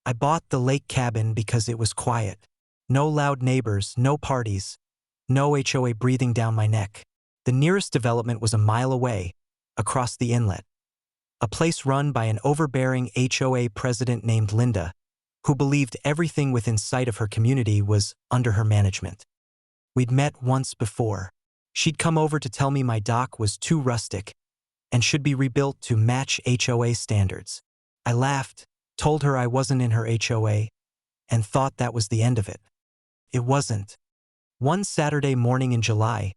I bought the lake cabin because it was quiet. No loud neighbors, no parties, no HOA breathing down my neck. The nearest development was a mile away, across the inlet. A place run by an overbearing HOA president named Linda, who believed everything within sight of her community was under her management. We'd met once before. She'd come over to tell me my dock was too rustic and should be rebuilt to match HOA standards. I laughed, told her I wasn't in her HOA, and thought that was the end of it. It wasn't. One Saturday morning in July,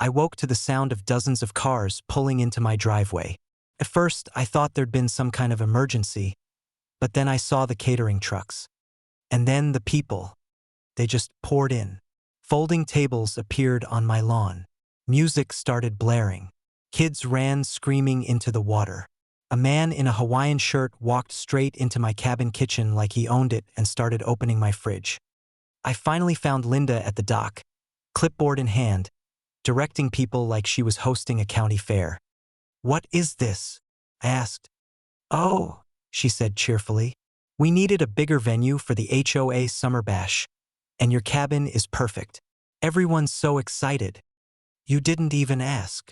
I woke to the sound of dozens of cars pulling into my driveway. At first, I thought there'd been some kind of emergency, but then I saw the catering trucks. And then the people. They just poured in. Folding tables appeared on my lawn. Music started blaring. Kids ran screaming into the water. A man in a Hawaiian shirt walked straight into my cabin kitchen like he owned it and started opening my fridge. I finally found Linda at the dock, clipboard in hand, directing people like she was hosting a county fair. "What is this?" I asked. "Oh," she said cheerfully. "We needed a bigger venue for the HOA Summer Bash, and your cabin is perfect. Everyone's so excited. You didn't even ask."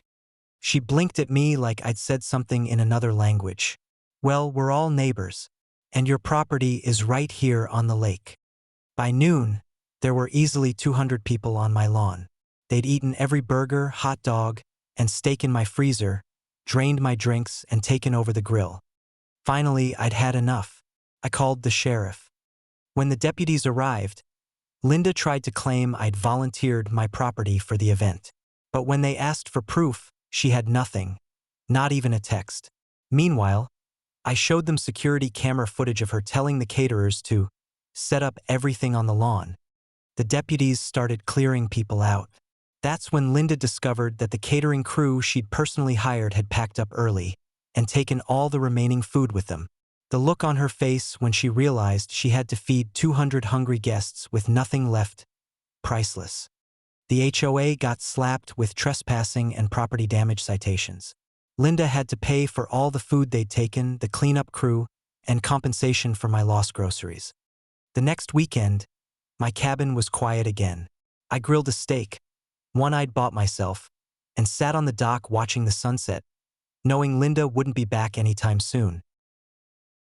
She blinked at me like I'd said something in another language. "Well, we're all neighbors, and your property is right here on the lake." By noon, there were easily 200 people on my lawn. They'd eaten every burger, hot dog, and steak in my freezer, drained my drinks, and taken over the grill. Finally, I'd had enough. I called the sheriff. When the deputies arrived, Linda tried to claim I'd volunteered my property for the event. But when they asked for proof, she had nothing, not even a text. Meanwhile, I showed them security camera footage of her telling the caterers to set up everything on the lawn. The deputies started clearing people out. That's when Linda discovered that the catering crew she'd personally hired had packed up early and taken all the remaining food with them. The look on her face when she realized she had to feed 200 hungry guests with nothing left, priceless. The HOA got slapped with trespassing and property damage citations. Linda had to pay for all the food they'd taken, the cleanup crew, and compensation for my lost groceries. The next weekend, my cabin was quiet again. I grilled a steak, one I'd bought myself, and sat on the dock watching the sunset, knowing Linda wouldn't be back anytime soon.